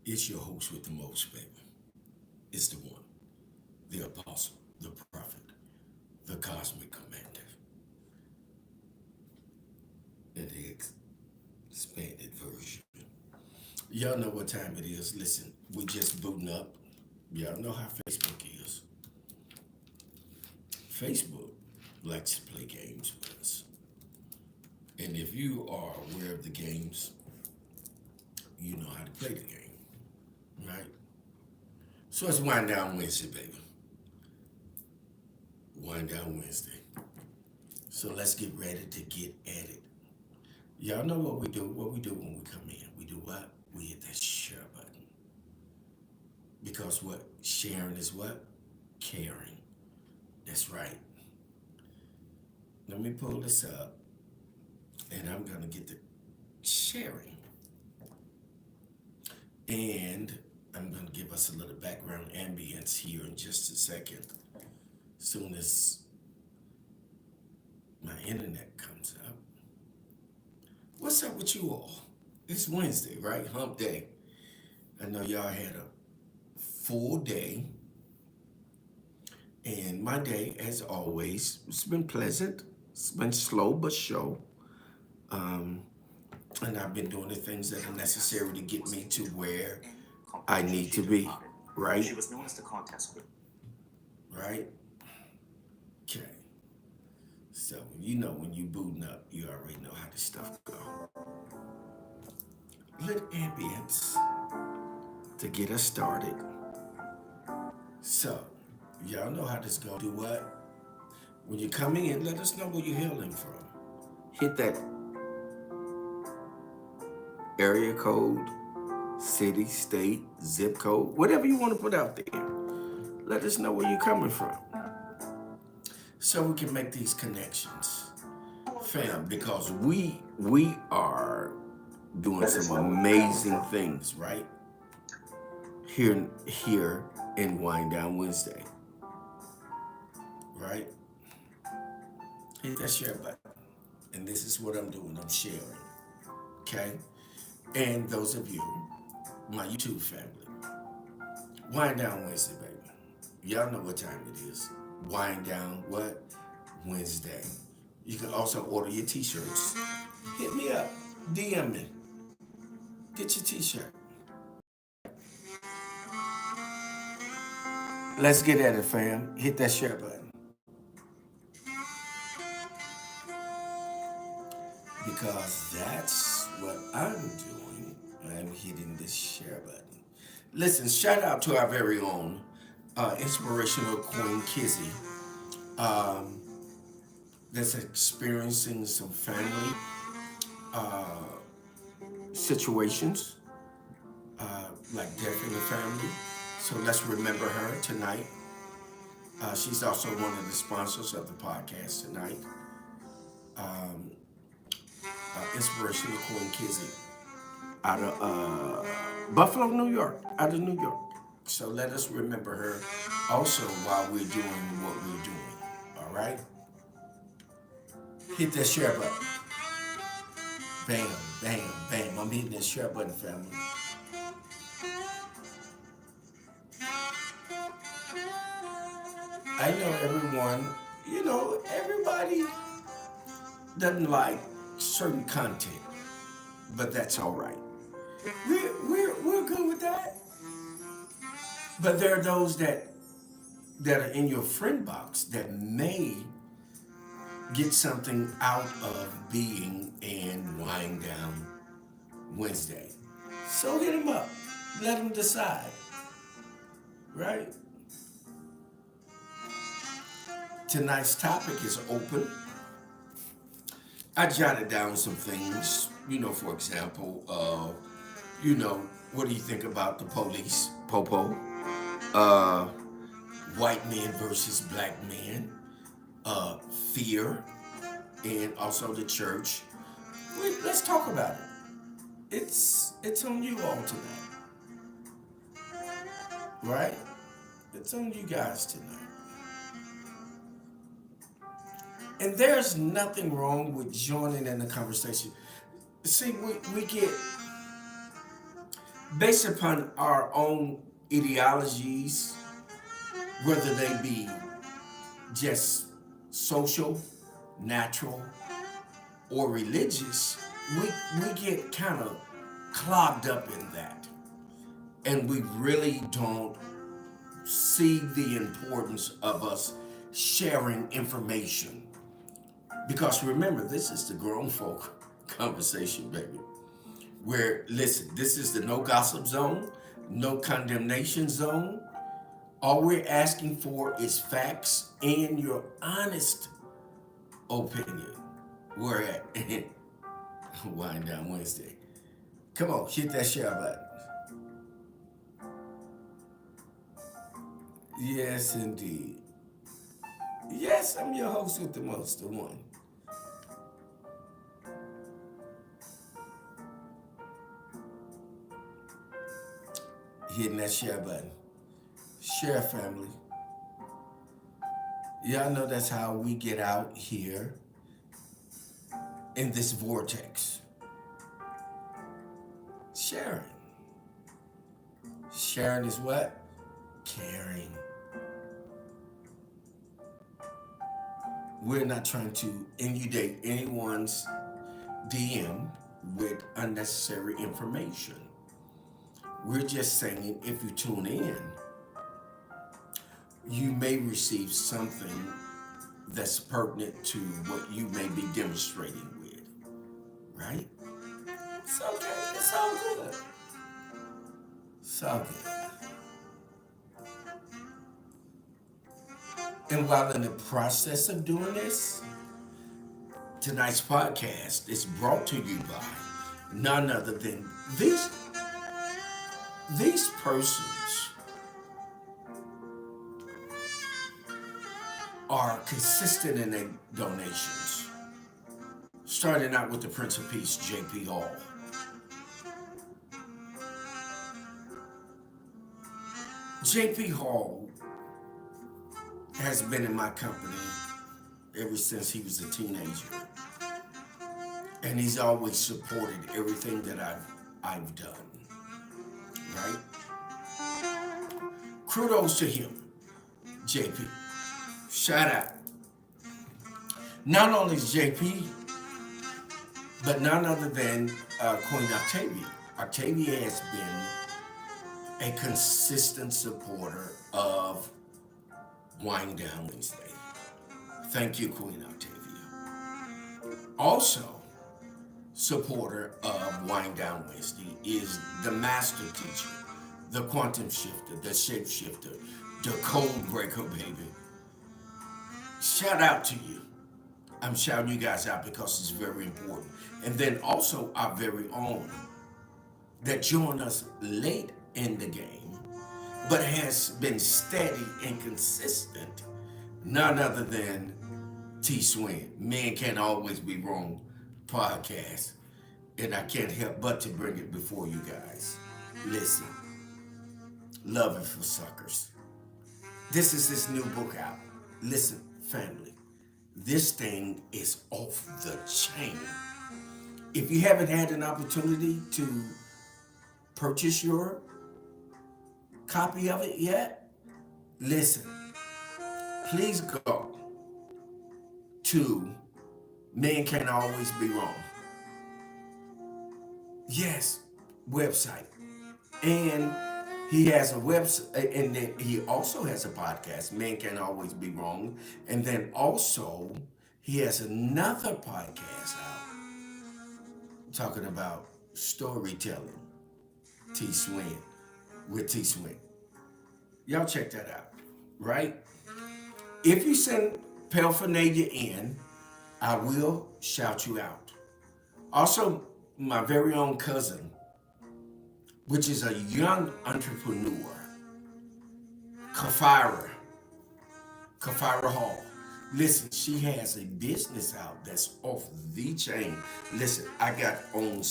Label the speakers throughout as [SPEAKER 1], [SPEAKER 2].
[SPEAKER 1] It's your host with the most, baby. It's the one, the apostle, the prophet, the cosmic commander, and the expanded version. Y'all know what time it is. Listen, we just booting up. Y'all know how Facebook is. Facebook likes to play games with us. And if you are aware of the games, you know how to play the game, right? So it's Wind Down Wednesday, baby. Wind Down Wednesday. So let's get ready to get at it. Y'all know what we do. What we do when we come in. We do what? We hit that share button. Because what? Sharing is what? Caring. That's right. Let me pull this up. And I'm going to get the sharing. And I'm going to give us a little background ambience here in just a second. Soon as my internet comes up. What's up with you all? It's Wednesday, right? Hump day. I know y'all had a full day. And my day, as always, it's been pleasant. It's been slow but sure. And I've been doing the things that are necessary to get me to where I need to be, right? She was known as the contest group. Right? Okay. So, you know when you booting up, you already know how this stuff go. Little ambience to get us started. So, y'all know how this go. Do what? When you're coming in, let us know where you're hailing from. Hit that area code, city, state, zip code, whatever you want to put out there. Let us know where you're coming from. So we can make these connections. Fam, because we are doing some amazing things, right? Here in Wind Down Wednesday. Right? Hit that share button. And this is what I'm doing. I'm sharing. Okay? And those of you, my YouTube family, Wind Down Wednesday, baby. Y'all know what time it is. Wind Down what? Wednesday. You can also order your t-shirts. Hit me up. DM me. Get your t-shirt. Let's get at it, fam. Hit that share button. Because that's what I'm doing. I'm hitting this share button. Listen, shout out to our very own inspirational Queen Kizzy. That's experiencing some family situations, like death in the family. So let's remember her tonight. She's also one of the sponsors of the podcast tonight. Inspirational Queen Kizzy out of Buffalo, New York, out of New York. So let us remember her also while we're doing what we're doing. All right? Hit that share button. Bam, bam, bam. I'm hitting that share button, family. I know everyone, everybody doesn't like certain content, but that's all right. We're good with that. But there are those that are in your friend box that may get something out of being in Wind Down Wednesday. So hit them up. Let them decide. Right? Tonight's topic is open. I jotted down some things, for example, what do you think about the police, Popo? White man versus black man, fear, and also the church. Let's talk about it. It's on you all tonight, right? It's on you guys tonight. And there's nothing wrong with joining in the conversation. See, we get based upon our own ideologies, whether they be just social, natural, or religious, we get kind of clogged up in that. And we really don't see the importance of us sharing information. Because remember, this is the grown folk conversation, baby. Where, listen, this is the no gossip zone, no condemnation zone. All we're asking for is facts and your honest opinion. We're at Wind Down Wednesday. Come on, hit that share button. Yes, indeed. Yes, I'm your host with the most, the one. Hitting that share button. Share, family. Y'all know that's how we get out here in this vortex. Sharing. Sharing is what? Caring. We're not trying to inundate anyone's DM with unnecessary information. We're just saying if you tune in, you may receive something that's pertinent to what you may be demonstrating with, right? It's okay. It's all good. It's all good. And while in the process of doing this, tonight's podcast is brought to you by none other than these persons are consistent in their donations. Starting out with the Prince of Peace, J.P. Hall. J.P. Hall has been in my company ever since he was a teenager. And he's always supported everything that I've done. Right? Kudos to him, JP. Shout out. Not only is JP, but none other than Queen Octavia. Octavia has been a consistent supporter of Wind Down Wednesday. Thank you, Queen Octavia. Also, supporter of Wind Down Wednesday is the master teacher, the quantum shifter, the shapeshifter, the code breaker, baby. Shout out to you. I'm shouting you guys out because it's very important. And then also our very own that joined us late in the game, but has been steady and consistent, none other than T Swin. Men Can't Always Be Wrong podcast. And I can't help but to bring it before you guys. Listen, Loving for Suckers. This is this new book out. Listen, family, this thing is off the chain. If you haven't had an opportunity to purchase your copy of it yet, listen, please go to Men Can't Always Be Wrong. Yes, website. And he has a website, and then he also has a podcast, Men Can't Always Be Wrong. And then also, he has another podcast out talking about storytelling, T Swin, with T Swin. Y'all check that out, right? If you send paraphernalia in, I will shout you out. Also, my very own cousin, which is a young entrepreneur, Kafira Hall. Listen, she has a business out that's off the chain. Listen, I got on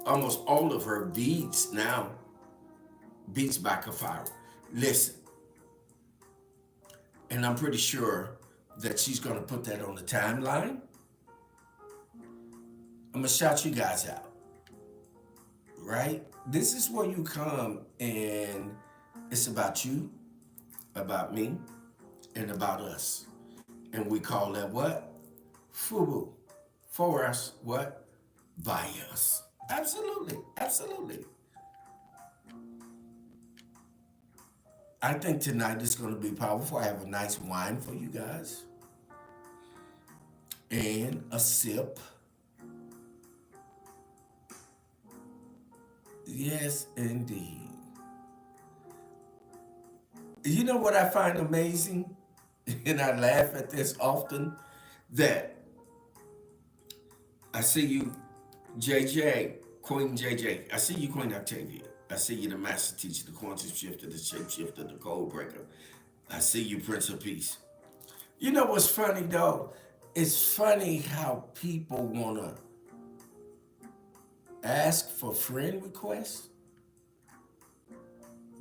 [SPEAKER 1] almost all of her beats now. Beats by Kafira. Listen, and I'm pretty sure that she's going to put that on the timeline. I'm going to shout you guys out. right? This is where you come and it's about you, about me, and about us. And we call that what? FUBU. For us, what? By us. Absolutely, absolutely. I think tonight is going to be powerful. I have a nice wine for you guys and a sip. Yes, indeed. You know what I find amazing? And I laugh at this often that I see you, JJ, Queen JJ. I see you, Queen Octavia. I see you, the master teacher, the quantum shifter, the shapeshifter, the code breaker. I see you, Prince of Peace. You know what's funny though? It's funny how people want to ask for friend requests,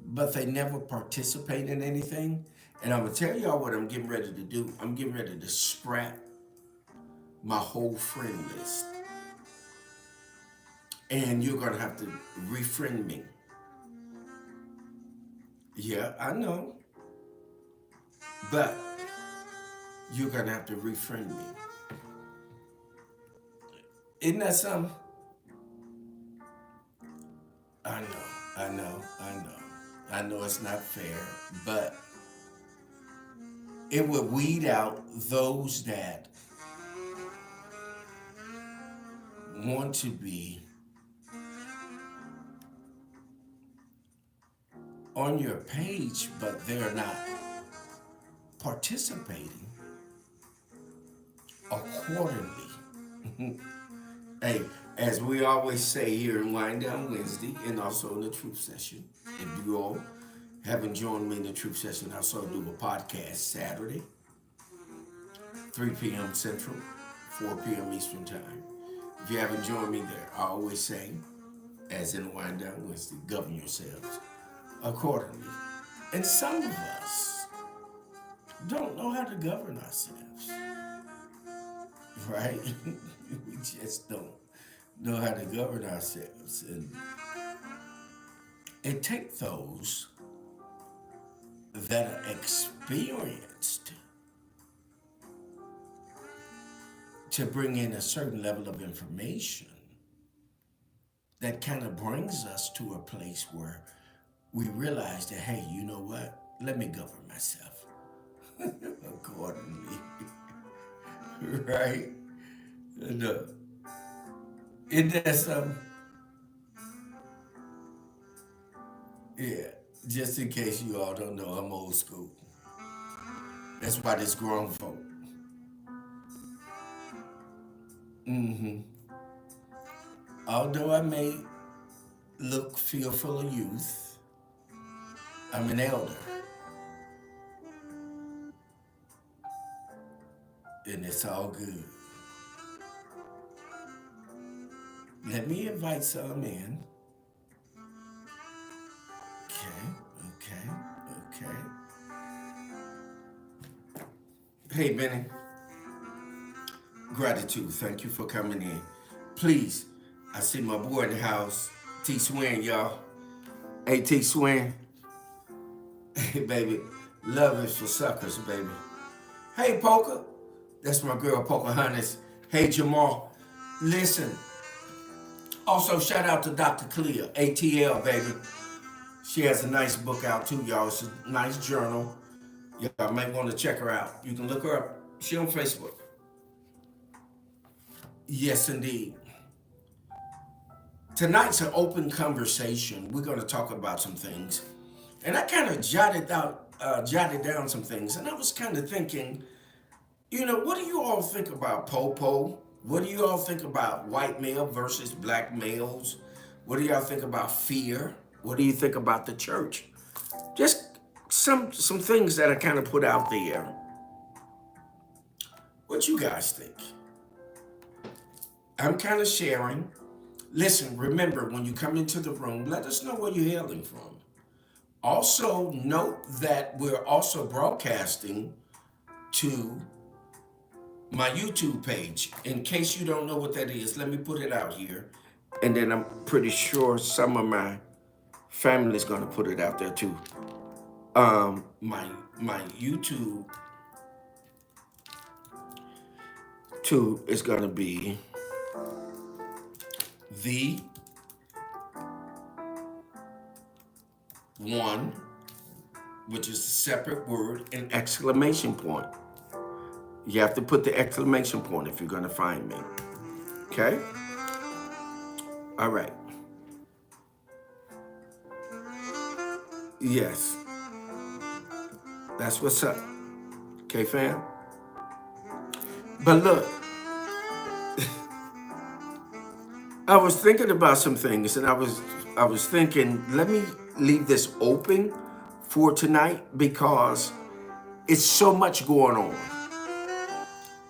[SPEAKER 1] but they never participate in anything. And I'm going to tell y'all what I'm getting ready to do. I'm getting ready to scrap my whole friend list. And you're going to have to refriend me. Yeah, I know. But you're going to have to refriend me. Isn't that something? I know, I know, I know. I know it's not fair, but it would weed out those that want to be on your page, but they're not participating accordingly. Hey, as we always say here in Wind Down Wednesday and also in the Truth Session, if you all haven't joined me in the Truth Session, I also do a podcast Saturday, 3 p.m. Central, 4 p.m. Eastern Time. If you haven't joined me there, I always say, as in Wind Down Wednesday, govern yourselves accordingly. And some of us don't know how to govern ourselves, right? We just don't know how to govern ourselves. And it takes those that are experienced to bring in a certain level of information that kind of brings us to a place where we realize that, hey, you know what? Let me govern myself accordingly. Right? And, isn't that something? Yeah. Just in case you all don't know, I'm old school. That's why this grown folk. Mm-hmm. Although I may look fearful of youth, I'm an elder. And it's all good. Let me invite some in. Okay. Hey, Benny. Gratitude. Thank you for coming in. Please, I see my boy in the house, T Swin, y'all. Hey, T Swin. Hey, baby. Love is for suckers, baby. Hey, Poker. That's my girl, Pocahontas. Hey, Jamal. Listen. Also, shout out to Dr. Clea, ATL, baby. She has a nice book out, too, y'all. It's a nice journal. Y'all might want to check her out. You can look her up. She on Facebook. Yes, indeed. Tonight's an open conversation. We're going to talk about some things. And I kind of jotted down some things. And I was kind of thinking, you know, what do you all think about Popo? What do you all think about white male versus black males? What do y'all think about fear? What do you think about the church? Just some things that I kind of put out there. What you guys think? I'm kind of sharing. Listen, remember, when you come into the room, let us know where you're hailing from. Also, note that we're also broadcasting to my YouTube page. In case you don't know what that is, let me put it out here. And then I'm pretty sure some of my family is going to put it out there too. My YouTube too is going to be the one, which is a separate word, an exclamation point. You have to put the exclamation point if you're going to find me. Okay? All right. Yes. That's what's up. Okay, fam? But look, I was thinking about some things, and I was thinking, let me leave this open for tonight because it's so much going on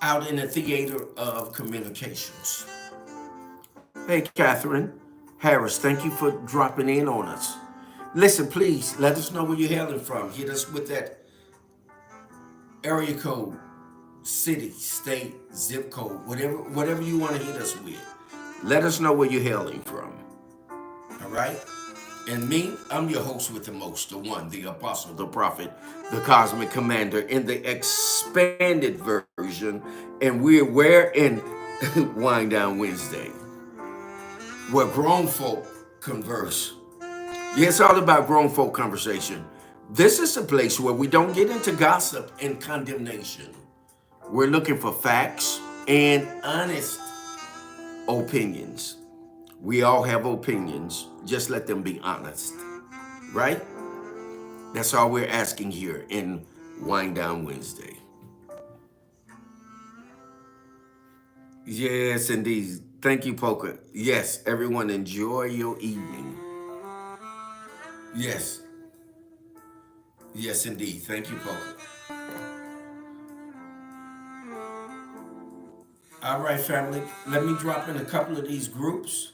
[SPEAKER 1] out in the theater of communications. Hey, Catherine Harris, thank you for dropping in on us. Listen, please, let us know where you're hailing from. Hit us with that area code, city, state, zip code, whatever you want to hit us with. Let us know where you're hailing from. All right? And me, I'm your host with the most, the one, the apostle, the prophet, the cosmic commander in the expanded version. And we're where in Wind Down Wednesday, where grown folk converse. Yeah, it's all about grown folk conversation. This is a place where we don't get into gossip and condemnation. We're looking for facts and honest opinions. We all have opinions. Just let them be honest. Right? That's all we're asking here in Wind Down Wednesday. Yes, indeed. Thank you, Poker. Yes, everyone, enjoy your evening. Yes. Yes, indeed. Thank you, Poker. All right, family. Let me drop in a couple of these groups.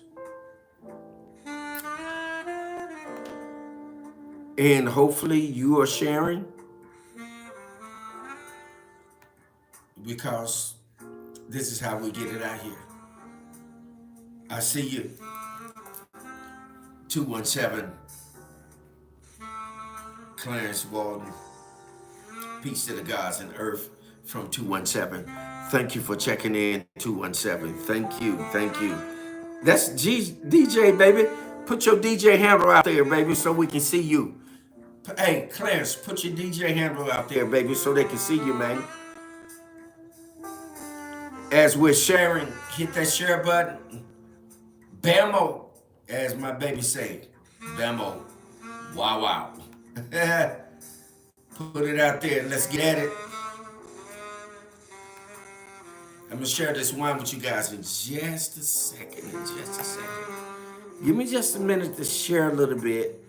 [SPEAKER 1] And hopefully you are sharing because this is how we get it out here. I see you. 217. Clarence Walden. Peace to the gods and earth from 217. Thank you for checking in, 217. Thank you. Thank you. That's DJ, baby. Put your DJ handle out there, baby, so we can see you. Hey, Clarence, put your DJ handle out there, baby, so they can see you, man. As we're sharing, hit that share button. Bamo, as my baby say. Bamo. Wow, wow. Put it out there. Let's get at it. I'm going to share this one with you guys in just a second. Give me just a minute to share a little bit.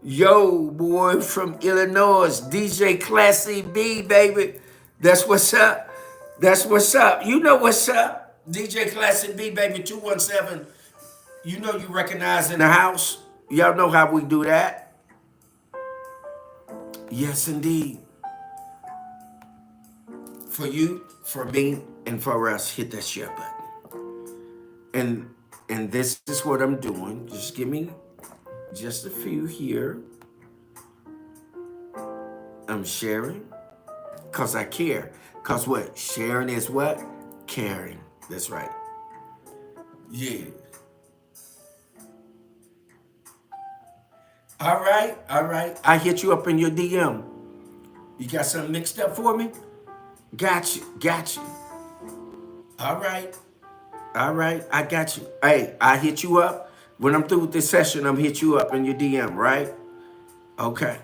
[SPEAKER 1] Yo, boy, from Illinois, DJ Classy B, baby. That's what's up. That's what's up. You know what's up. DJ Classy B, baby, 217. You know you recognize in the house. Y'all know how we do that. Yes, indeed. For you, for me, and for us, hit that share button. And this is what I'm doing. Just give me just a few here. I'm sharing because I care. Because what? Sharing is what? Caring. That's right. Yeah. All right. I hit you up in your DM. You got something mixed up for me? Got you. All right. I got you. Hey, I hit you up. When I'm through with this session, I'm hit you up in your DM, right? Okay.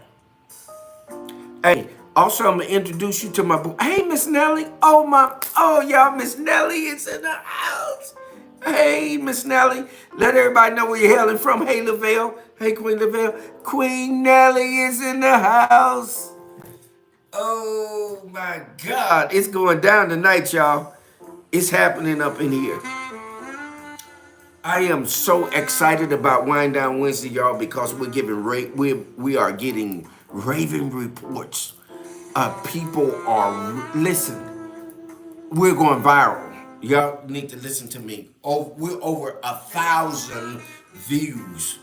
[SPEAKER 1] Hey, also I'm gonna introduce you to my boy. Hey, Miss Nelly. Oh y'all, Miss Nelly is in the house. Hey, Miss Nelly. Let everybody know where you're hailing from. Hey, Lavelle. Hey, Queen Lavelle. Queen Nelly is in the house. Oh my God, it's going down tonight, y'all. It's happening up in here. I am so excited about Wind Down Wednesday, y'all, because we are getting raving reports. People are listen. We're going viral. Y'all need to listen to me. Oh, we're over 1,000 views.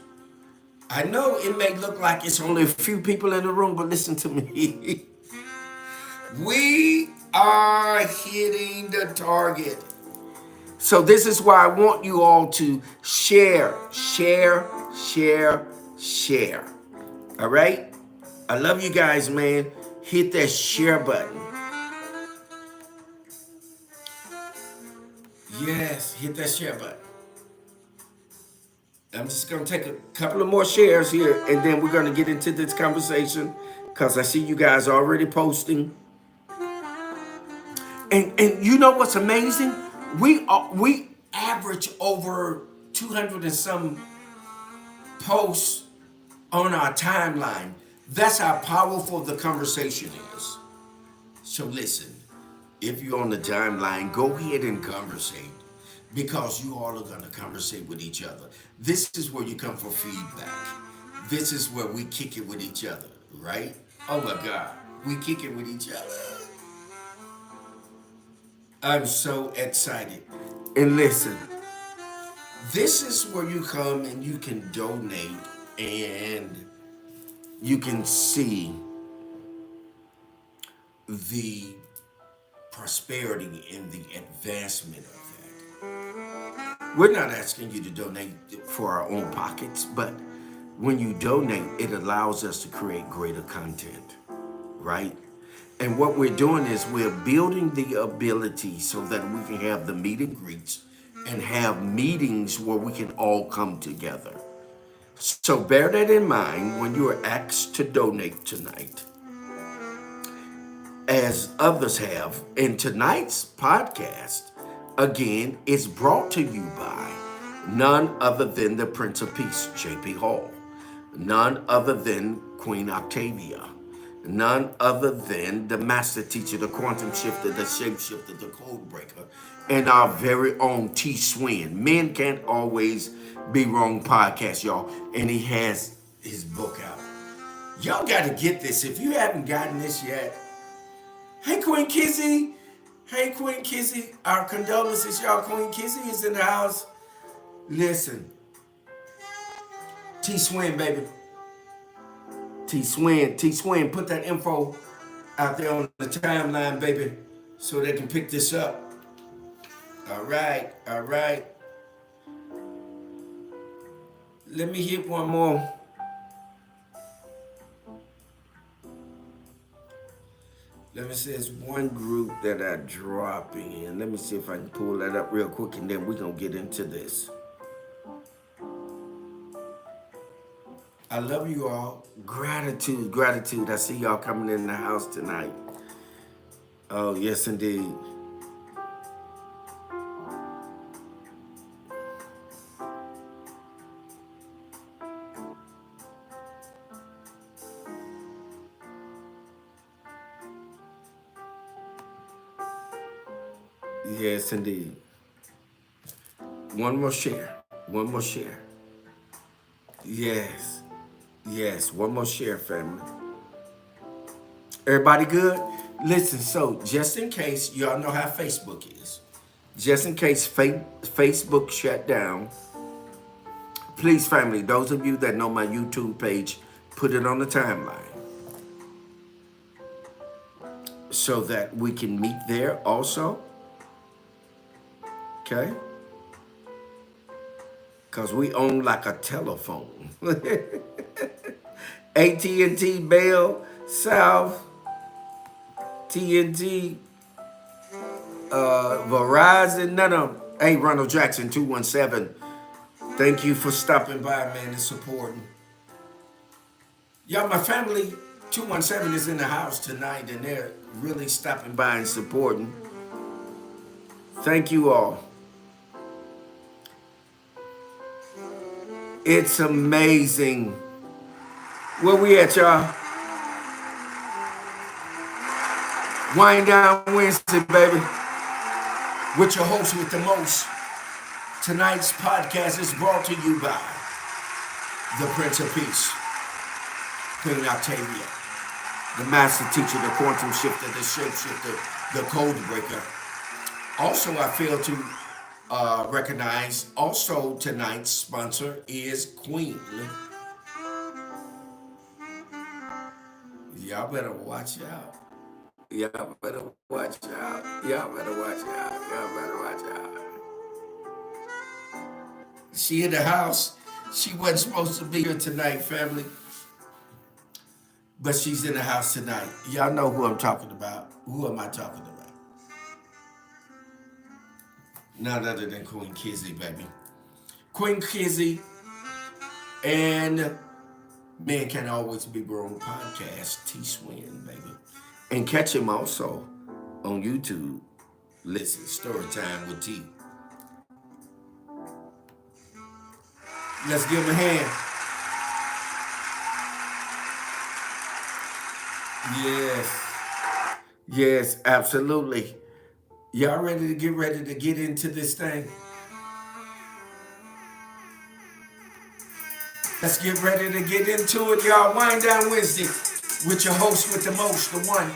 [SPEAKER 1] I know it may look like it's only a few people in the room, but listen to me. We are hitting the target. So this is why I want you all to share, share, share, share. All right? I love you guys, man. Hit that share button. Yes, hit that share button. I'm just going to take a couple of more shares here, and then we're going to get into this conversation because I see you guys already posting. And you know what's amazing? We average over 200 and some posts on our timeline. That's how powerful the conversation is. So listen, if you're on the timeline, go ahead and conversate because you all are going to conversate with each other. This is where you come for feedback. This is where we kick it with each other, right? Oh my God, we kick it with each other. I'm so excited. And listen, this is where you come and you can donate and you can see the prosperity and the advancement of that. We're not asking you to donate for our own pockets, but when you donate, it allows us to create greater content, right? And what we're doing is we're building the ability so that we can have the meet and greets and have meetings where we can all come together. So bear that in mind when you are asked to donate tonight, as others have. And tonight's podcast, again, is brought to you by none other than the Prince of Peace, J.P. Hall, none other than Queen Octavia, none other than the master teacher, the quantum shifter, the shapeshifter, the code breaker, and our very own T. Swin. Men Can't Always Be Wrong podcast, y'all. And he has his book out. Y'all got to get this. If you haven't gotten this yet, hey, Queen Kizzy. Hey, Queen Kizzy. Our condolences, y'all. Queen Kizzy is in the house. Listen. T. Swin, baby. T Swin, put that info out there on the timeline, baby, so they can pick this up. All right. Let me hit one more. Let me see, there's one group that I drop in. Let me see if I can pull that up real quick, and then we're going to get into this. I love you all. Gratitude. I see y'all coming in the house tonight. Oh, yes, indeed. Yes, indeed. One more share. Yes, one more share, family. Everybody good? Listen, so just in case, y'all know how Facebook is. Just in case Facebook shut down, please, family, those of you that know my YouTube page, put it on the timeline so that we can meet there also. Okay? Because we own like a telephone. AT&T, Bell, South, TNT, Verizon, none of them. Hey, Ronald Jackson, 217. Thank you for stopping by, man, and supporting. Y'all, my family, 217 is in the house tonight, and they're really stopping by and supporting. Thank you all. It's amazing. Where we at, y'all? Wind Down Wednesday, baby. With your host with the most. Tonight's podcast is brought to you by the Prince of Peace, Queen Octavia, the master teacher, the quantum shifter, the shapeshifter, the code breaker, Also, I failed to recognize also tonight's sponsor is Queen. Y'all better watch out. Y'all better watch out. Y'all better watch out. Y'all better watch out. She in the house. She wasn't supposed to be here tonight, family. But she's in the house tonight. Y'all know who I'm talking about. Who am I talking about? None other than Queen Kizzy, baby. Queen Kizzy and Men Can Always Be Grown podcast, T Swin, baby. And catch him also on YouTube. Listen, story time with T. Let's give him a hand. Yes. Yes, absolutely. Y'all ready to get into this thing? Let's get ready to get into it, y'all. Wind Down Wednesday with your host with the most, the one,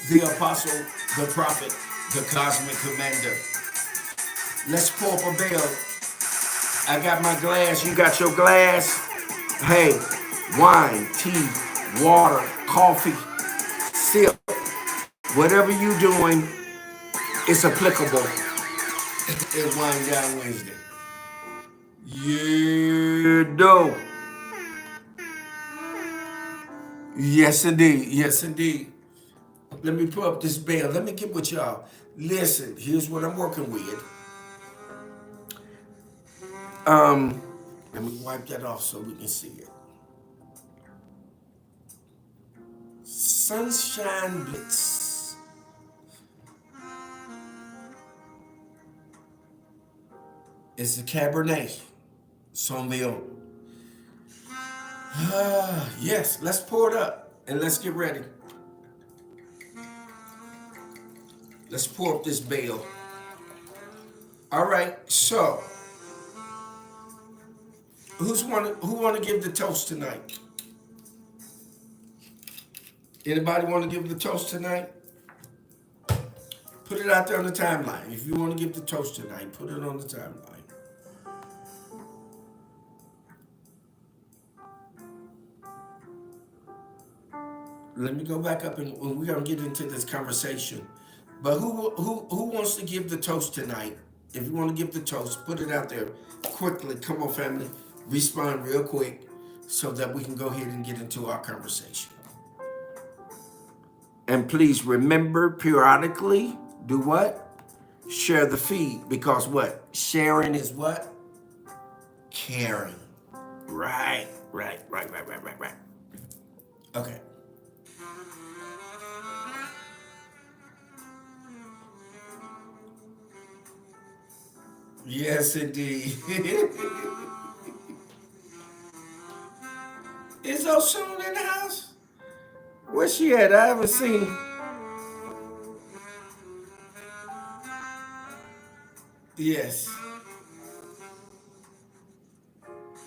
[SPEAKER 1] the apostle, the prophet, the cosmic commander. Let's pour up a bell. I got my glass. You got your glass? Hey, wine, tea, water, coffee, sip. Whatever you doing, it's applicable. It's Wind Down Wednesday. Yeah, no. Yes, indeed. Yes, indeed. Let me put up this bell. Let me get with y'all. Listen, here's what I'm working with. Let me wipe that off so we can see it. Sunshine Blitz. It's the Cabernet Sauvignon. Yes, let's pour it up and let's get ready. Let's pour up this bale. All right, so who want to give the toast tonight? Anybody want to give the toast tonight? Put it out there on the timeline. If you want to give the toast tonight, put it on the timeline. Let me go back up and we're gonna get into this conversation. But who wants to give the toast tonight? If you want to give the toast, put it out there quickly. Come on, family. Respond real quick so that we can go ahead and get into our conversation. And please remember periodically, do what? Share the feed, because what? Sharing is what? Caring. Right. Okay. Yes, indeed. Is Oshun in the house? Where's she at? I haven't seen. Yes.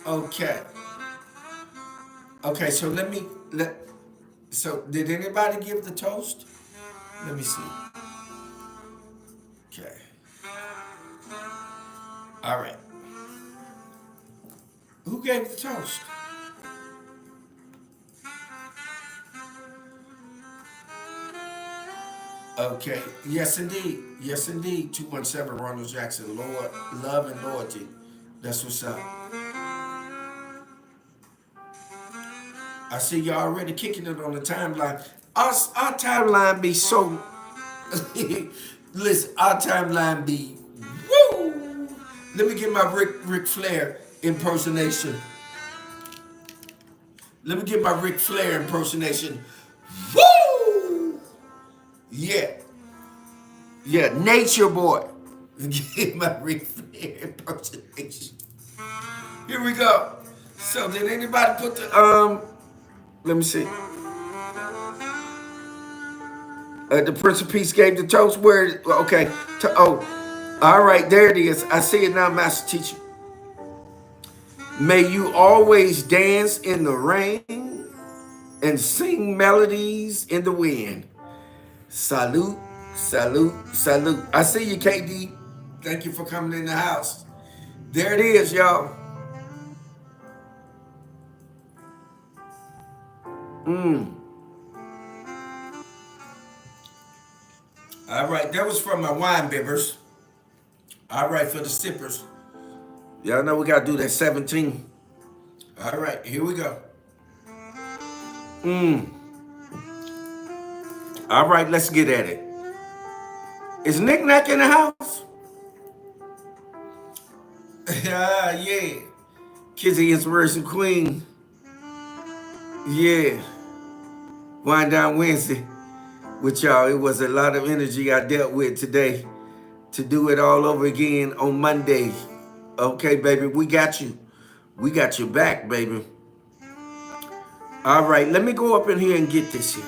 [SPEAKER 1] Okay. Okay, so so did anybody give the toast? Let me see. Okay. All right. Who gave the toast? Okay. Yes, indeed. Yes, indeed. 217 Ronald Jackson. Lord, love and loyalty. That's what's up. I see y'all already kicking it on the timeline. Our timeline be so. Listen, our timeline be. Woo! Let me get my Ric Flair impersonation. Let me get my Ric Flair impersonation. Woo! Yeah. Yeah, Nature Boy. Get my Ric Flair impersonation. Here we go. So did anybody put the let me see. The Prince of Peace gave the toast. Where? Okay. All right. There it is. I see it now, Master Teacher. May you always dance in the rain and sing melodies in the wind. Salute Salute, salute. I see you, KD. Thank you for coming in the house. There it is, y'all. All right, that was from my wine bibbers. All right, for the sippers. Y'all know we gotta do that 17. All right, here we go. All right, let's get at it. Is Nick Nack in the house? Yeah. Kizzy Inspiration Queen. Yeah. Wind Down Wednesday with y'all. It was a lot of energy I dealt with today to do it all over again on Monday. Okay, baby, we got you. We got your back, baby. All right, let me go up in here and get this here.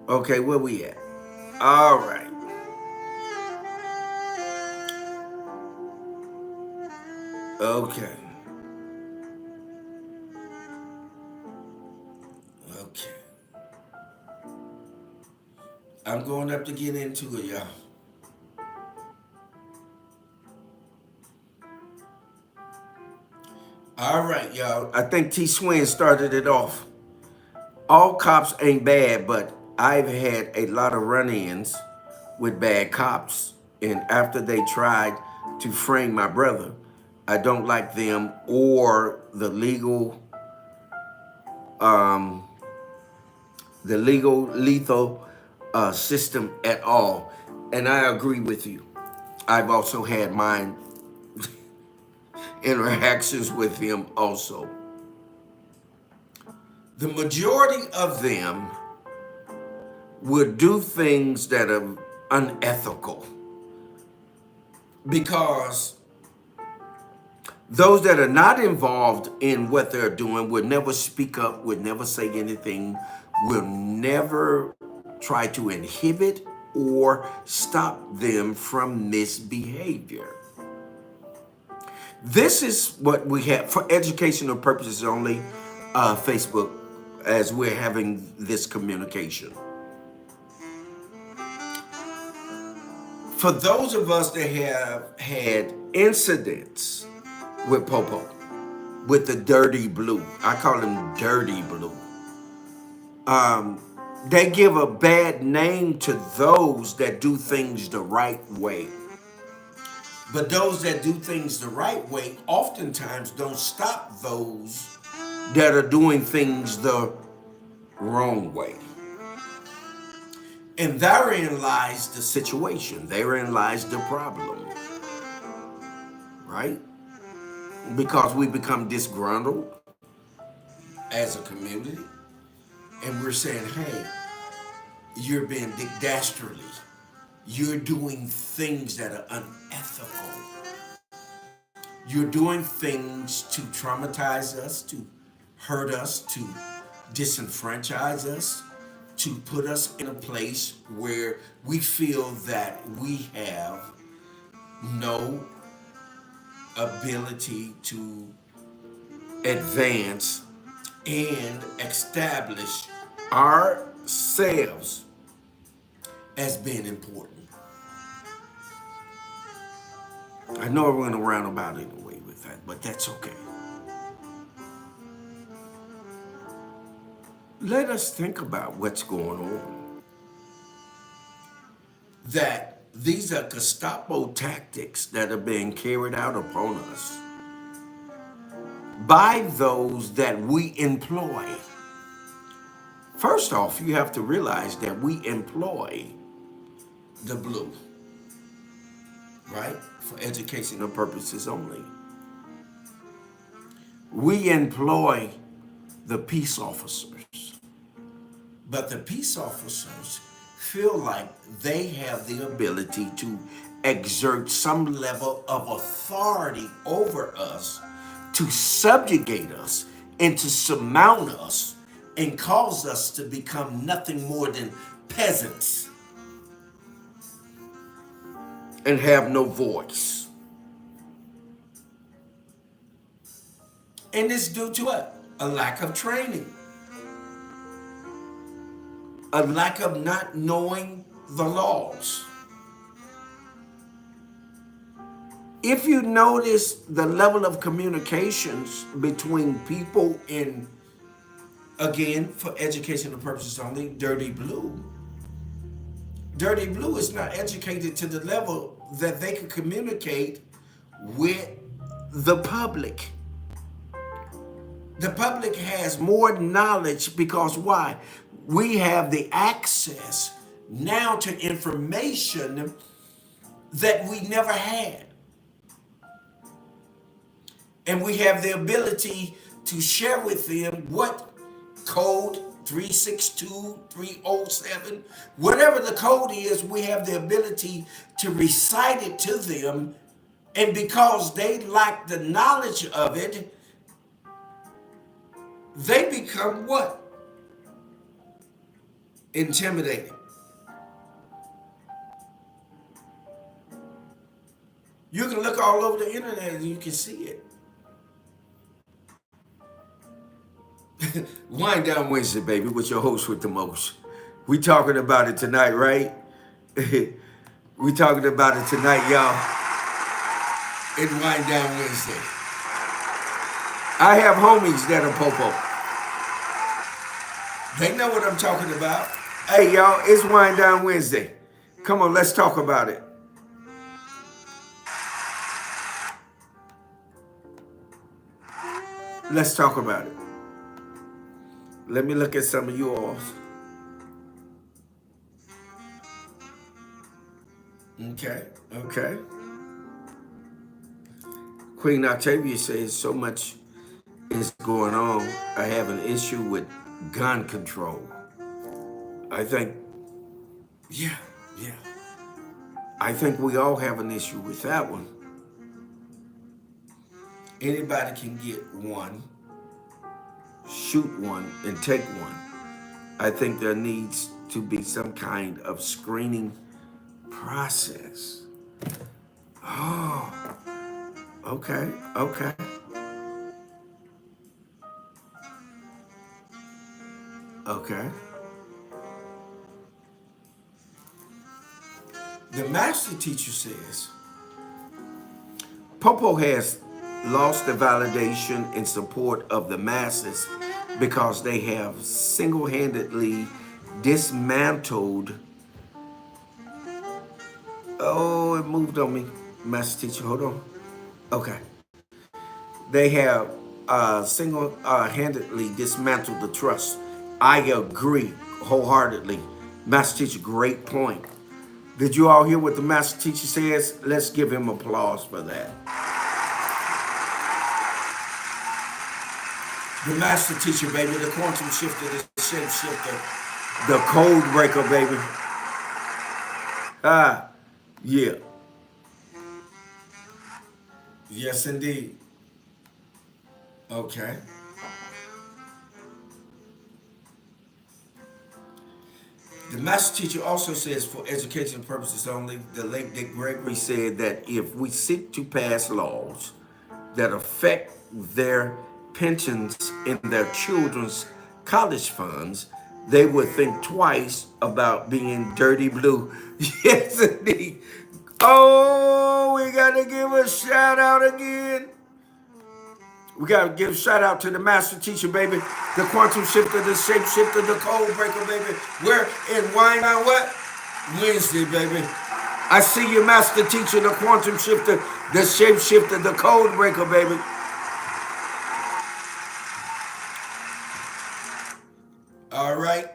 [SPEAKER 1] Okay, where we at? All right. Okay. Okay. I'm going up to get into it, y'all. All right, y'all. I think T Swin started it off. All cops ain't bad, but I've had a lot of run-ins with bad cops. And after they tried to frame my brother, I don't like them or the legal lethal system at all. And I agree with you. I've also had mine interactions with him also. The majority of them would do things that are unethical because those that are not involved in what they're doing would never speak up, would never say anything, will never try to inhibit or stop them from misbehavior. This is what we have for educational purposes only, Facebook, as we're having this communication. For those of us that have had incidents with Popo, with the Dirty Blue, I call him Dirty Blue. They give a bad name to those that do things the right way. But those that do things the right way oftentimes don't stop those that are doing things the wrong way. And therein lies the situation. Therein lies the problem. Right? Because we become disgruntled as a community. And we're saying, hey, you're being dastardly. You're doing things that are unethical. You're doing things to traumatize us, to hurt us, to disenfranchise us, to put us in a place where we feel that we have no ability to advance and establish ourselves as being important. I know I went around about it away with that, but that's okay. Let us think about what's going on. That these are Gestapo tactics that are being carried out upon us by those that we employ. First off, you have to realize that we employ the blue, right? For educational purposes only. We employ the peace officers. But the peace officers feel like they have the ability to exert some level of authority over us, to subjugate us and to surmount us and cause us to become nothing more than peasants and have no voice. And it's due to what? A lack of training. A lack of not knowing the laws. If you notice the level of communications between people in, again, for educational purposes only, Dirty Blue. Dirty Blue is not educated to the level that they can communicate with the public. The public has more knowledge because why? We have the access now to information that we never had. And we have the ability to share with them what code 362307, whatever the code is, we have the ability to recite it to them. And because they lack the knowledge of it, they become what? Intimidated. You can look all over the internet and you can see it. Wind Down Wednesday, baby, with your host with the most. We talking about it tonight, right? We talking about it tonight, y'all. It's Wind Down Wednesday. I have homies that are popo. They know what I'm talking about. Hey, y'all, it's Wind Down Wednesday. Come on, let's talk about it. Let's talk about it. Let me look at some of yours. Okay. Queen Octavia says, so much is going on. I have an issue with gun control. I think, yeah. I think we all have an issue with that one. Anybody can get one, shoot one, and take one. I think there needs to be some kind of screening process. Oh, okay. The master teacher says, Popo has lost the validation and support of the masses because they have single-handedly dismantled. Oh, it moved on me. Master teacher, hold on. Okay. They have single-handedly dismantled the trust. I agree wholeheartedly. Master teacher, great point. Did you all hear what the master teacher says? Let's give him applause for that. The master teacher, baby, the quantum shifter, the shape shifter, the code breaker, baby. Yeah. Yes, indeed. Okay. The master teacher also says, for educational purposes only, the late Dick Gregory said that if we seek to pass laws that affect their pensions in their children's college funds, they would think twice about being dirty blue. Yes, indeed. Oh, we got to give a shout out again. We got to give a shout out to the master teacher, baby. The quantum shifter, the shape shifter, the code breaker, baby. We're in Wine on what? Wednesday, baby. I see you, master teacher, the quantum shifter, the shape shifter, the code breaker, baby. All right.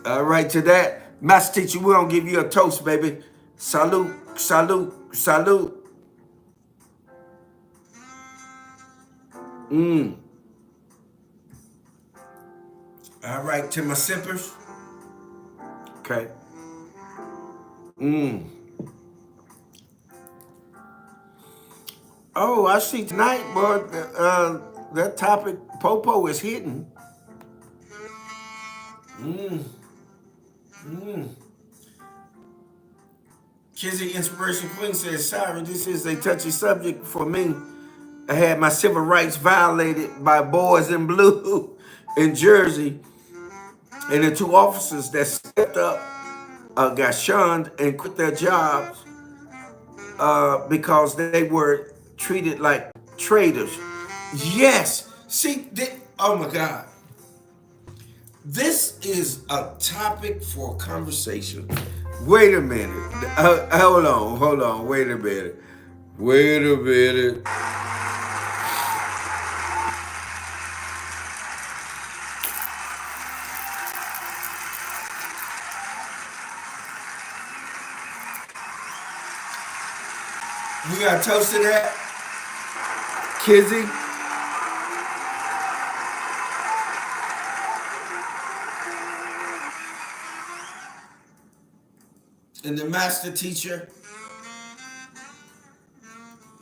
[SPEAKER 1] All right, to that, master teacher, we're going to give you a toast, baby. Salute, salute, salute. All right, to my sippers. Okay. Oh, I see tonight, boy, that topic Popo is hitting. Kizzy Inspiration Queen says, sorry, this is a touchy subject for me. I had my civil rights violated by boys in blue in Jersey. And the two officers that stepped up got shunned and quit their jobs because they were treated like traitors. Yes. See, oh my God. This is a topic for conversation. Wait a minute. Hold on. Wait a minute. Wait a minute. We got a toast to that, Kizzy. And the master teacher,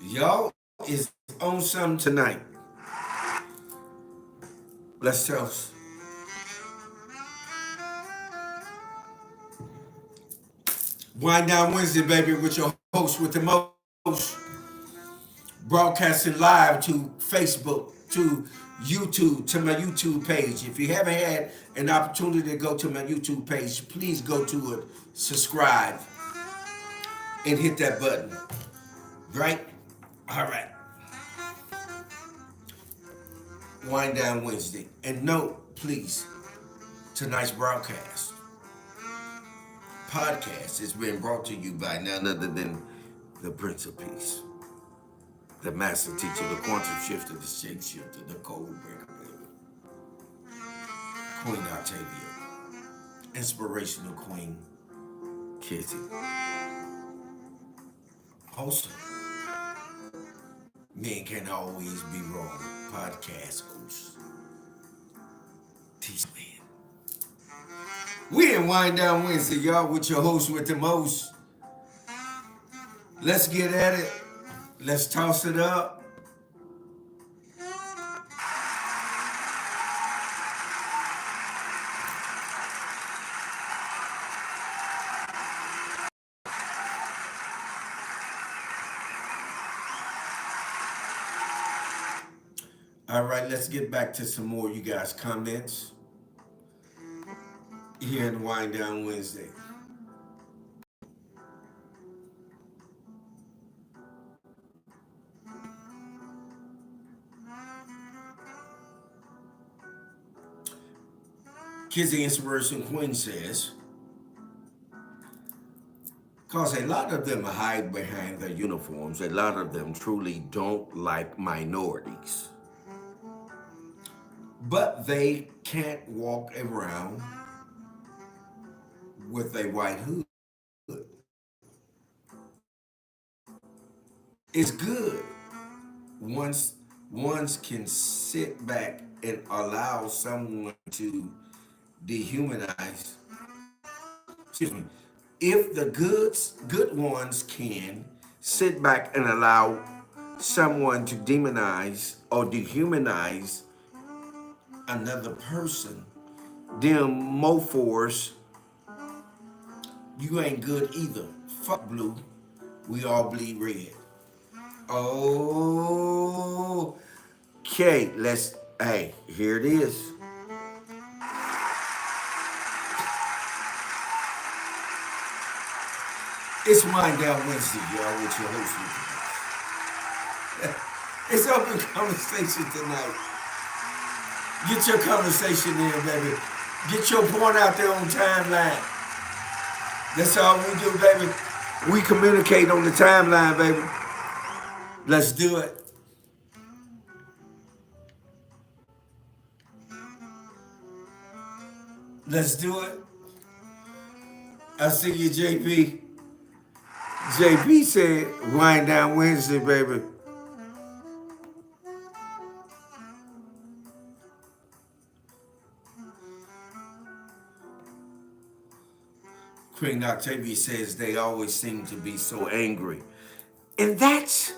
[SPEAKER 1] y'all is on something tonight. Let's toast. Wind Down Wednesday, baby, with your host with the most. Broadcasting live to Facebook, to YouTube, to my YouTube page. If you haven't had an opportunity to go to my YouTube page, please go to it, subscribe, and hit that button. Right? All right. Wind Down Wednesday. And note, please, tonight's podcast is being brought to you by none other than the Prince of Peace, the master teacher, the quantum shifter, the shape shifter, the code breaker, baby. Queen Octavia, inspirational Queen Kizzy. Also, men can always be wrong. Podcast host, Teach Man. We in Wind Down Wednesday, y'all, with your host with the most. Let's get at it. Let's toss it up. All right, let's get back to some more you guys' comments here in Wind Down Wednesday. Kizzy Inspiration Queen says, because a lot of them hide behind their uniforms. A lot of them truly don't like minorities. But they can't walk around with a white hood. It's good once can sit back and allow someone to dehumanize. Excuse me. If the good ones can sit back and allow someone to demonize or dehumanize another person, them mofors, you ain't good either. Fuck blue. We all bleed red. Oh, okay, hey, here it is. It's Wind Down Wednesday, y'all, with your host. It's open conversation tonight. Get your conversation in, baby. Get your point out there on timeline. That's all we do, baby. We communicate on the timeline, baby. Let's do it. Let's do it. I see you, JP. JP said, Wind Down Wednesday, baby. Queen Octavia says they always seem to be so angry. And that's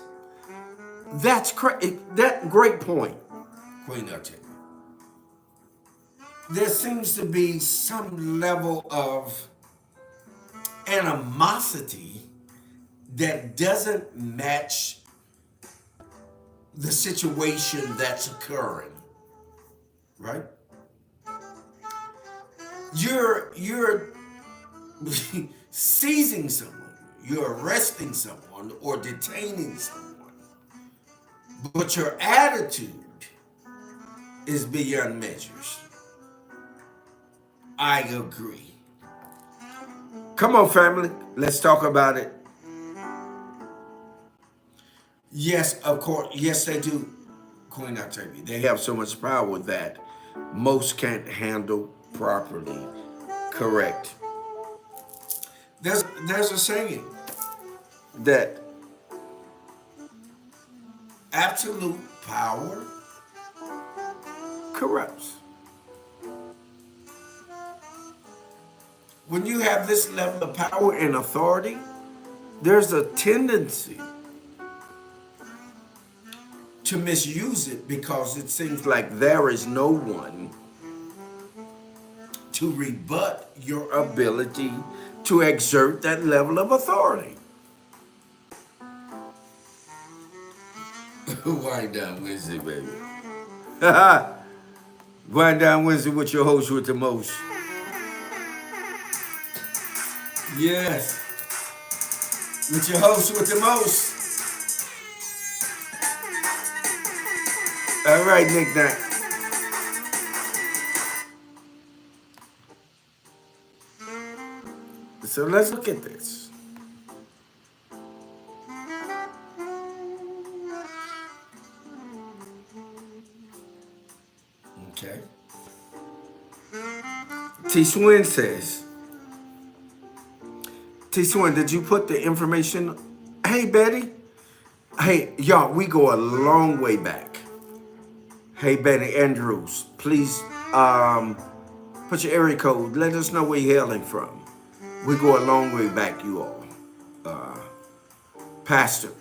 [SPEAKER 1] great point, Queen Octavia. There seems to be some level of animosity that doesn't match the situation that's occurring, right? You're seizing someone, you're arresting someone or detaining someone, but your attitude is beyond measures. I agree. Come on, family, let's talk about it. Yes, of course. Yes, they do, Queen Octavia. They have so much power that most can't handle properly. Correct. There's a saying that absolute power corrupts. When you have this level of power and authority, there's a tendency to misuse it because it seems like there is no one to rebut your ability to exert that level of authority. Wind down Wednesday, baby. Wind down Wednesday with your host with the most. Yes, with your host with the most. All right, Nick Nack. So let's look at this. Okay. T Swin says, T Swin, did you put the information? Hey, Betty. Hey, y'all, we go a long way back. Hey, Betty Andrews, please put your area code. Let us know where you're hailing from. We go a long way back, you all. Pastor's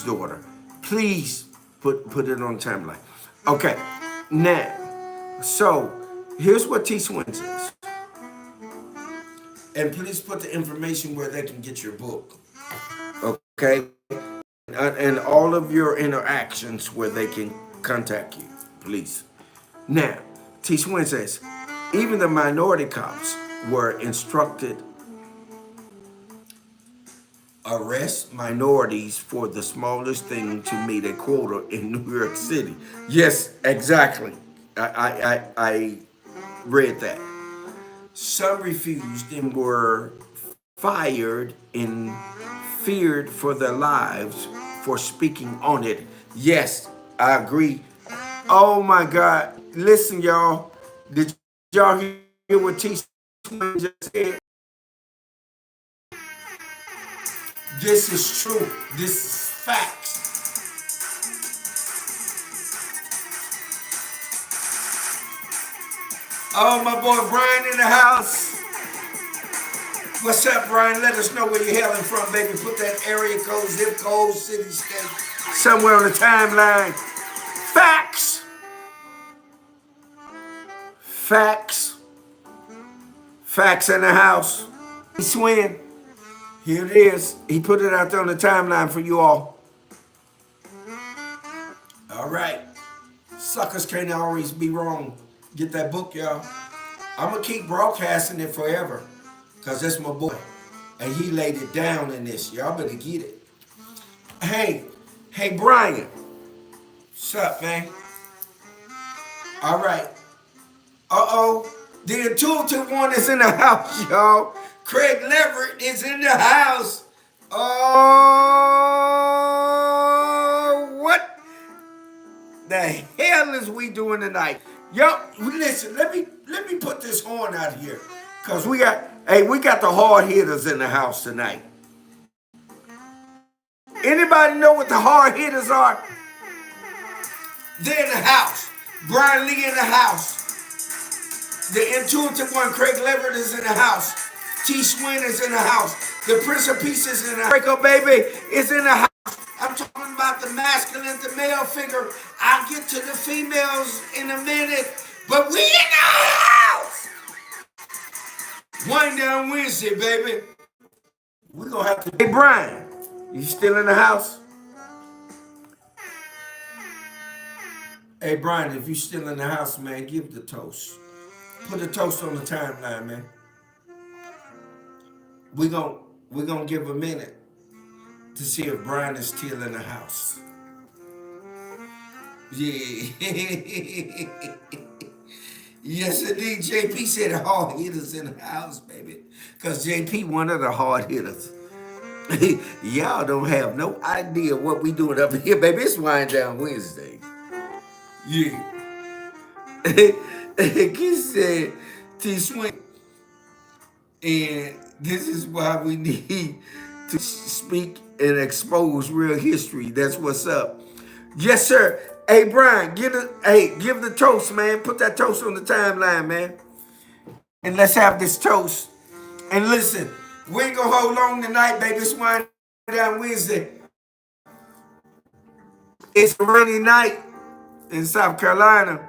[SPEAKER 1] daughter. Please put it on timeline. Okay, now, so here's what T Swin says. And please put the information where they can get your book. Okay? And all of your interactions where they can contact you, please. Now, T Swin says, even the minority cops were instructed arrest minorities for the smallest thing to meet a quota in New York City. Yes, exactly. I read that. Some refused and were fired and feared for their lives for speaking on it. Yes, I agree. Oh my God. Listen, y'all. Did y'all hear what T. Swin just said? This is true. This is facts. Oh, my boy Brian in the house. What's up, Brian? Let us know where you're hailing from, baby. Put that area code, zip code, city, state, somewhere on the timeline. Facts. Facts. Facts in the house. He Swin. Here it is. He put it out there on the timeline for you all. All right. Suckers can't always be wrong. Get that book, y'all. I'm going to keep broadcasting it forever because that's my boy. And he laid it down in this. Y'all better get it. Hey, Brian. What's up, man? All right. Uh-oh. The intuitive one is in the house, y'all. Craig Leverett is in the house. Oh, what the hell is we doing tonight? Yo, listen, let me put this horn out here. Cause we got the hard hitters in the house tonight. Anybody know what the hard hitters are? They're in the house. Brian Lee in the house. The intuitive one, Craig Leverett, is in the house. T. Swin is in the house. The Prince of Peace is in the house. Draco Baby is in the house. I'm talking about the masculine, the male figure. I'll get to the females in a minute. But we in the house! Wind down Wednesday, baby. We're going to have to... Hey, Brian, you still in the house? Hey, Brian, if you still in the house, man, give the toast. Put a toast on the timeline, man. We're going we're gonna give a minute to see if Brian is still in the house. Yeah. Yes, indeed. JP said hard hitters in the house, baby. Because JP one of the hard hitters. Y'all don't have no idea what we doing up here, baby. It's Wind Down Wednesday. Yeah. He said, T Swing, and this is why we need to speak and expose real history. That's what's up. Yes, sir. Hey, Brian, give the toast, man. Put that toast on the timeline, man. And let's have this toast. And listen, we ain't gonna hold long tonight, baby. It's Wind Down Wednesday. It's a rainy night in South Carolina.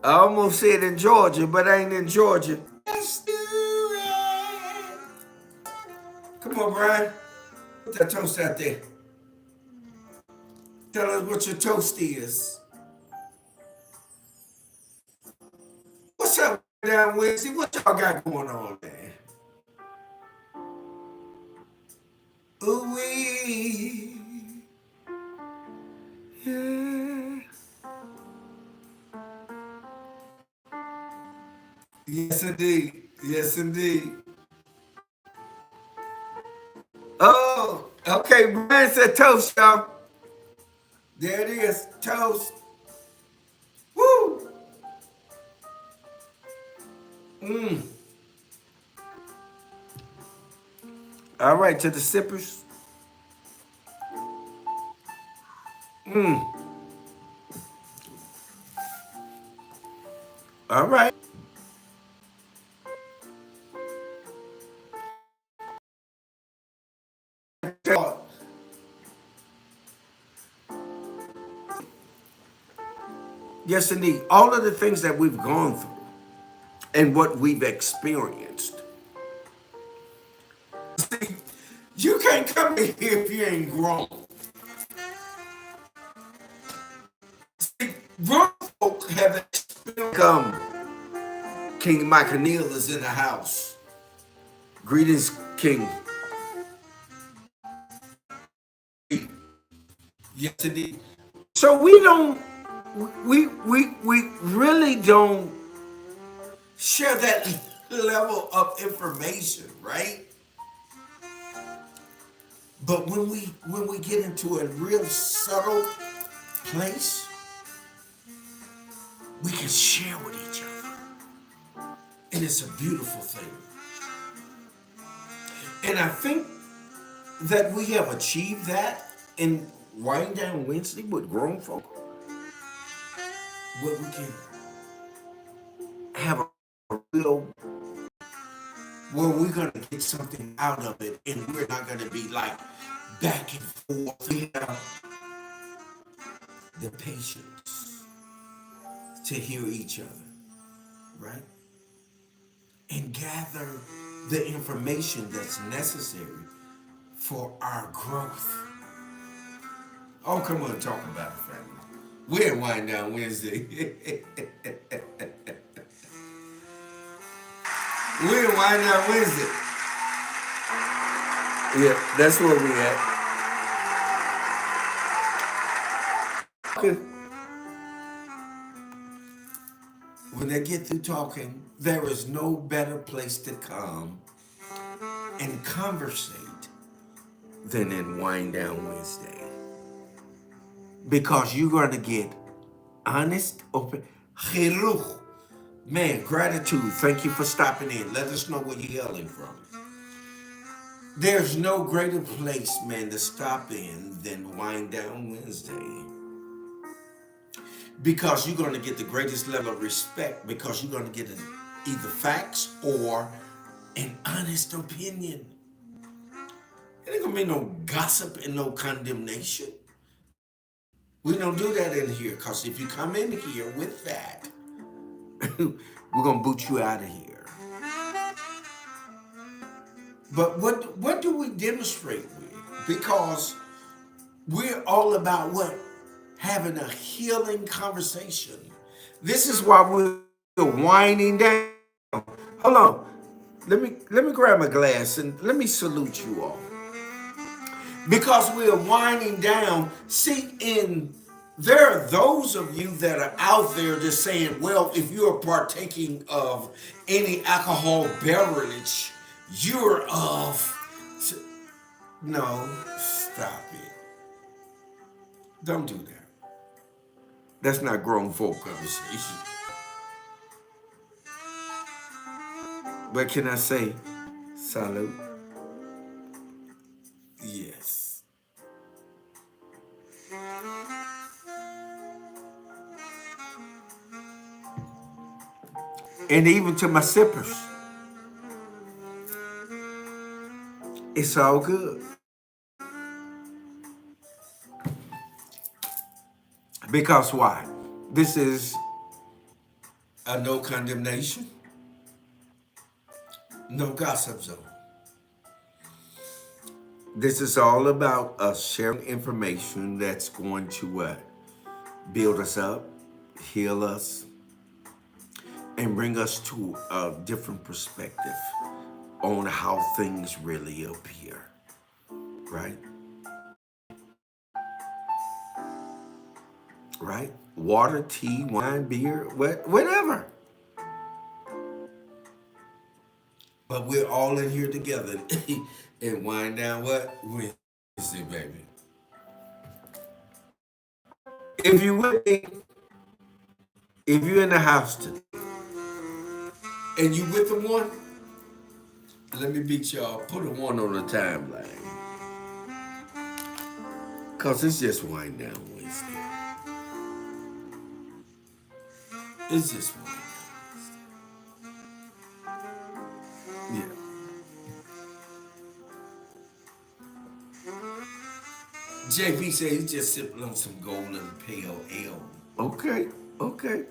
[SPEAKER 1] I almost said in Georgia, but I ain't in Georgia. Let's do it. Come on, Brian. Put that toast out there. Tell us what your toast is. What's up down Wednesday? What y'all got going on, man? Ooh wee. Yeah. Yes, indeed. Yes, indeed. Oh, okay. Brian said toast, y'all. There it is. Toast. Woo. Mmm. All right, to the sippers. Mmm. All right. Yes, indeed. All of the things that we've gone through and what we've experienced. See, you can't come in here if you ain't grown. See, grown folk have experienced. King Michael Neal is in the house. Greetings, King. Yes, indeed. So we really don't share that level of information, right? But when we get into a real subtle place, we can share with each other. And it's a beautiful thing. And I think that we have achieved that in Wind Down Wednesday with grown folk, where we can have a real, where we're gonna get something out of it, and we're not gonna be like back and forth. We have the patience to hear each other, right? And gather the information that's necessary for our growth. Oh, come on, talk about it, family. We're in Wind Down Wednesday. We're in Wind Down Wednesday. Yeah, that's where we at. Okay. When they get through talking, there is no better place to come and conversate than in Wind Down Wednesday. Because you're going to get honest, open, chiruch. Man, gratitude. Thank you for stopping in. Let us know where you're yelling from. There's no greater place, man, to stop in than Wind Down Wednesday. Because you're going to get the greatest level of respect, because you're going to get either facts or an honest opinion. It ain't going to be no gossip and no condemnation. We don't do that in here, because if you come in here with that, we're going to boot you out of here. But what do we demonstrate with? Because we're all about what? Having a healing conversation. This is why we're winding down. Hold on. Let me grab my glass and let me salute you all. Because we're winding down. See, there are those of you that are out there just saying, well, if you're partaking of any alcohol beverage, you're of. No, stop it. Don't do that. That's not grown folk conversation. But can I say, salute? Yes. And even to my sippers, it's all good. Because why? This is a no condemnation, no gossip zone. This is all about us sharing information that's going to build us up, heal us, and bring us to a different perspective on how things really appear, right? Right? Water, tea, wine, beer, whatever. But we're all in here together and wind down what? Wednesday, baby. If you with me, if you're in the house today and you with the one, let me beat y'all. Put a one on the timeline. Cause it's just wind down Wednesday. It's just wind down. Yeah. JP said he's just sipping on some golden pale ale. Okay, okay.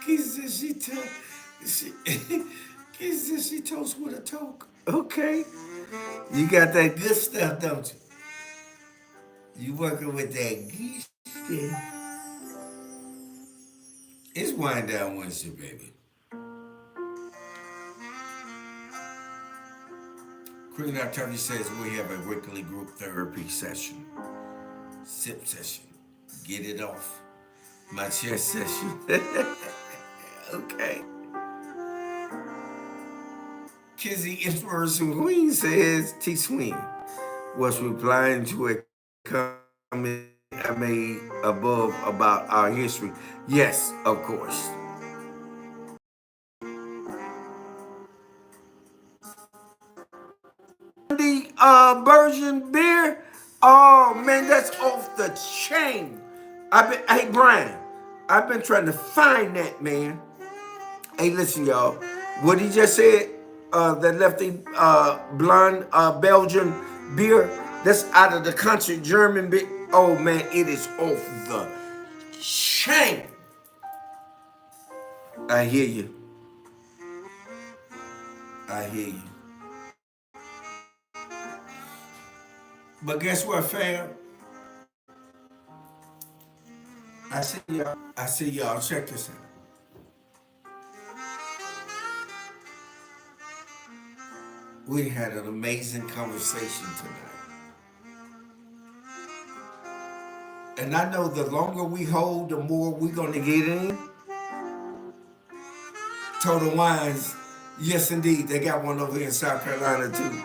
[SPEAKER 1] Kiss said she Kiss said she toast with a toke. Okay. You got that good stuff, don't you? You working with that good stuff. It's wind down Wednesday, baby. Queen Attorney says we have a weekly group therapy session. Sip session. Get it off. My chest session. Okay. Kizzy Inspiration Queen says T Swing was replying to a comment I made above about our history. Yes, of course. The Virgin beer, oh man, that's off the chain. Hey Brian, I've been trying to find that, man. Hey, listen, y'all. What he just said, that lefty blonde Belgian beer, that's out of the country, German beer. Oh man, it is off the chain. I hear you. I hear you. But guess what, fam? I see y'all. I see y'all. Check this out. We had an amazing conversation tonight. And I know the longer we hold, the more we're going to get in. Total Wines, yes indeed, they got one over here in South Carolina too.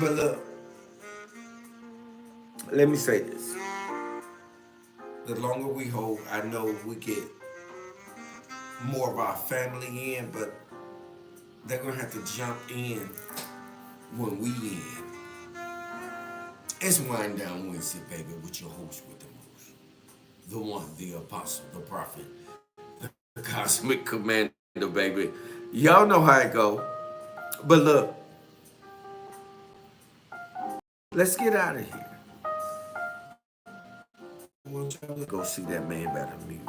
[SPEAKER 1] But look, let me say this. The longer we hold, I know we get more of our family in, but they're going to have to jump in when we in. It's Wind Down Wednesday, baby, with your host with the most. The one, the apostle, the prophet, the cosmic commander, baby. Y'all know how it go. But look, let's get out of here. I want y'all to go see that Man Better Music.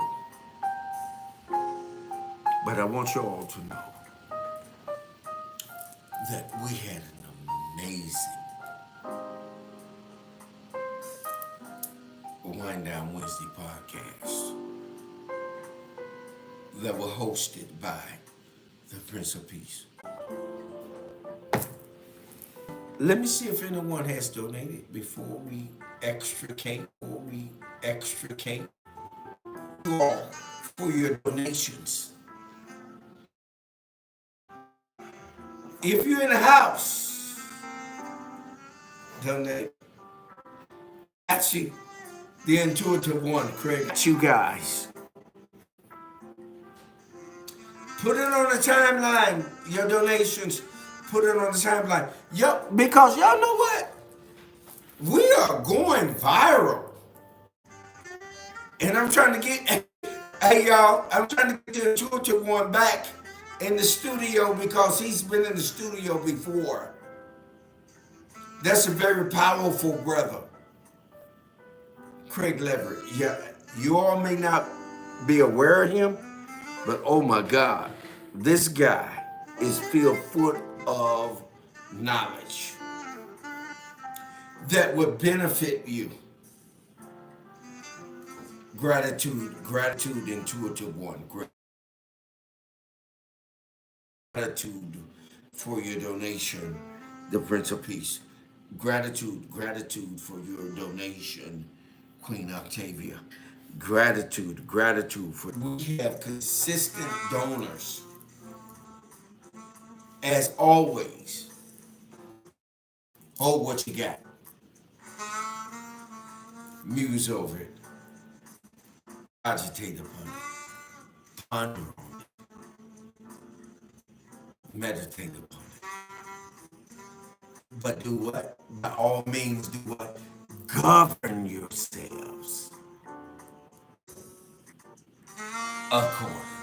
[SPEAKER 1] But I want you all to know that we had an amazing Wind Down Wednesday podcast that were hosted by the Prince of Peace. Let me see if anyone has donated before we extricate you all for your donations. If you're in the house, donate. That's you, the intuitive one, Craig. That's you guys. Put it on the timeline, your donations. Put it on the timeline. Yup, because y'all know what? We are going viral. And I'm trying to get, hey y'all, I'm trying to get the intuitive one back in the studio because he's been in the studio before. That's a very powerful brother, Craig Leverett. Yeah, you all may not be aware of him, but oh my God, this guy is filled full of knowledge that would benefit you. Gratitude, intuitive one. Gratitude for your donation, the Prince of Peace. Gratitude for your donation, Queen Octavia. Gratitude for we have consistent donors. As always, hold what you got. Muse over it. Agitate upon it. Ponder on it. Meditate upon it. But do what? By all means, do what? Govern yourselves accordingly.